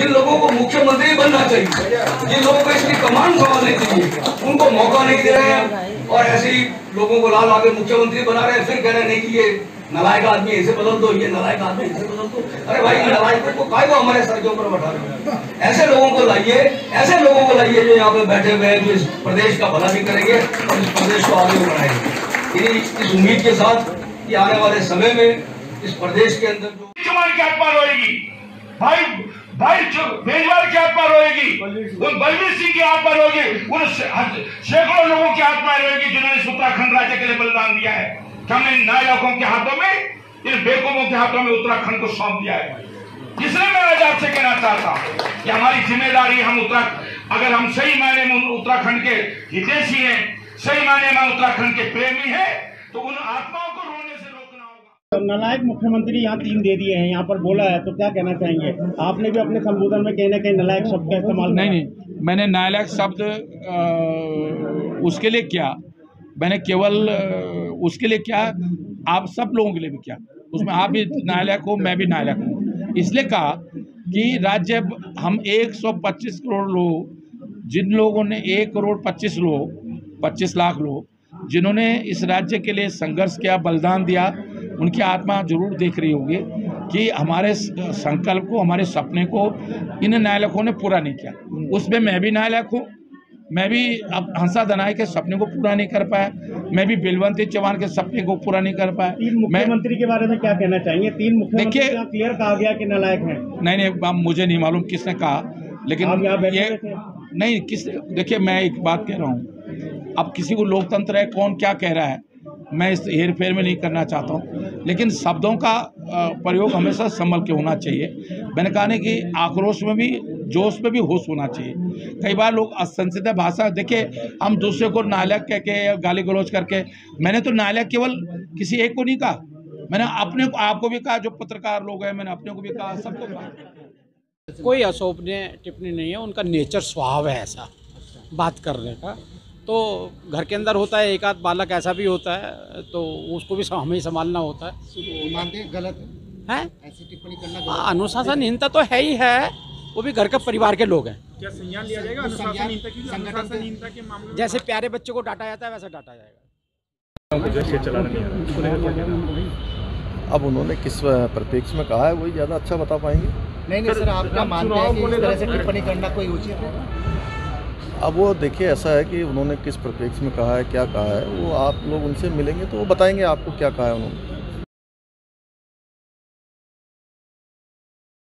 जिन लोगों को मुख्यमंत्री बनना चाहिए, जिन लोगों को इसकी कमान संभालनी चाहिए, उनको मौका नहीं दे रहे हैं और ऐसे ही लोगों को लाल आगे मुख्यमंत्री बना रहे हैं। फिर कह रहे नहीं कि ये नलायक आदमी ऐसे बदल दो, ये नलायक आदमी ऐसे बदल दो। अरे भाई, नलायकों को काय को हमारे सर के ऊपर बैठा रहे हैं? ऐसे लोगों को लाइए, ऐसे लोगों को लाइए जो यहाँ पे बैठे हुए हैं, जो इस प्रदेश का भला भी करेंगे और इस प्रदेश को आगे बढ़ाएंगे। इस उम्मीद के साथ कि आने वाले समय में इस प्रदेश के अंदर जो चुमान की आत्मा रोएगी, भाई बेजवार की आत्मा रोएगी, उन बलबीर सिंह की आत्मा रोएगी, उन सैकड़ों लोगों की आत्मा रोएगी जिन्होंने उत्तराखंड राज्य के लिए बलिदान दिया है। हमने नालायकों के हाथों में, इन बेवकूफों के हाथों में उत्तराखंड को सौंप दिया है। इसलिए मैं आज आपसे कहना चाहता हूं कि हमारी जिम्मेदारी, अगर हम सही मायने में उत्तराखंड के हितैषी हैं, सही मायने में उत्तराखंड के प्रेमी हैं, तो उन आत्माओं को रोने से रोकना होगा। नालायक मुख्यमंत्री यहाँ 3 दे दिए हैं, यहाँ पर बोला है, तो क्या कहना चाहेंगे? आपने भी अपने संबोधन में कहीं ना कहीं नालायक शब्द का इस्तेमाल नहीं, मैंने नालायक शब्द उसके लिए किया, मैंने केवल उसके लिए क्या, आप सब लोगों के लिए भी क्या, उसमें आप भी नालायक हो, मैं भी नालायक हूँ। इसलिए कहा कि राज्य हम 125 करोड़ लोग, जिन लोगों ने 1 करोड़ 25 लाख लोग जिन्होंने इस राज्य के लिए संघर्ष किया, बलिदान दिया, उनकी आत्मा जरूर देख रही होगी कि हमारे संकल्प को, हमारे सपने को इन नालायकों ने पूरा नहीं किया। उसमें मैं भी नालायक हूँ। मैं भी अब हंसा दनाई के सपने को पूरा नहीं कर पाया, मैं भी बलवंत चौहान के सपने को पूरा नहीं कर पाया। 3 मुख्यमंत्री के बारे में क्या कहना चाहेंगे? 3 मुख्यमंत्री क्लियर कहा गया कि नालायक हैं। नहीं, मुझे नहीं मालूम किसने कहा, लेकिन ये नहीं देखिए, मैं एक बात कह रहा हूँ, अब किसी को लोकतंत्र है, कौन क्या कह रहा है, मैं इस हेर फेर में नहीं करना चाहता हूँ, लेकिन शब्दों का प्रयोग हमेशा संभल के होना चाहिए। मैंने कहा नहीं कि आक्रोश में भी, जोश में भी होश होना चाहिए। कई बार लोग असंसदीय भाषा, देखिए हम दूसरे को नालायक कह के या गाली गलौज करके, मैंने तो नालायक केवल किसी एक को नहीं कहा, मैंने अपने को, आपको भी कहा, जो पत्रकार लोग हैं, मैंने अपने को भी कहा, सबको कहा। कोई अशोभनीय टिप्पणी नहीं है, उनका नेचर स्वभाव है ऐसा बात करने का। तो घर के अंदर होता है, एक आध बालक ऐसा भी होता है, तो उसको भी हमें ही संभालना होता है। मानते हैं गलत है ऐसी टिप्पणी करना? अनुशासनहीनता तो है ही है, वो भी घर के परिवार के लोग हैं। क्या संज्ञान लिया जाएगा अनुशासनहीनता के मामले में? जैसे प्यारे बच्चे को डांटा जाता है, वैसा डांटा जाएगा। अब उन्होंने किस परिप्रेक्ष्य में कहा है, वही ज़्यादा अच्छा बता पाएंगे। नहीं सर, आप क्या मानते हैं कि इस तरह से टिप्पणी करना कोई उचित है? अब वो देखिए, ऐसा है कि उन्होंने किस परिप्रेक्ष्य में कहा है, क्या कहा है, वो आप लोग उनसे मिलेंगे तो वो बताएंगे आपको क्या कहा है उन्होंने।